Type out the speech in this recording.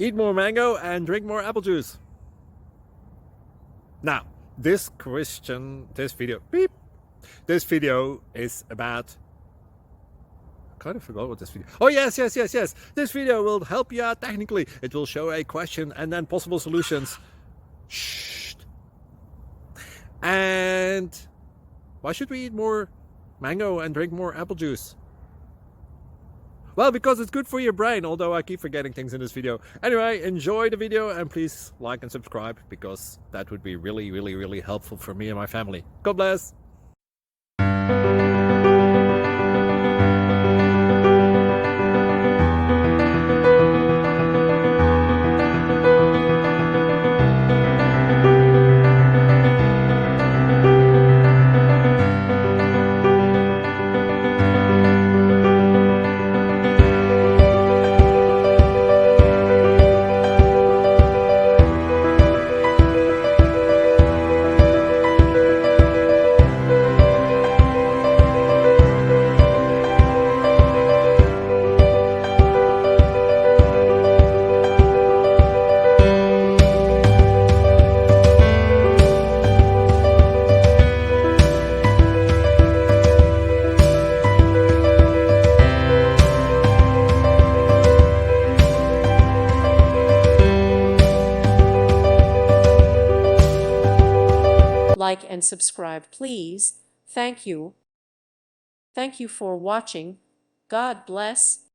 Eat more mango and drink more apple juice. Now, this video is about, I kind of forgot what this video. Oh, yes. This video will help you out technically. It will show a question and then possible solutions. Shh. And why should we eat more mango and drink more apple juice? Well, because it's good for your brain, although I keep forgetting things in this video. Anyway, enjoy the video and please like and subscribe, because that would be really helpful for me and my family. God bless! Like and subscribe, please. Thank you. Thank you for watching. God bless.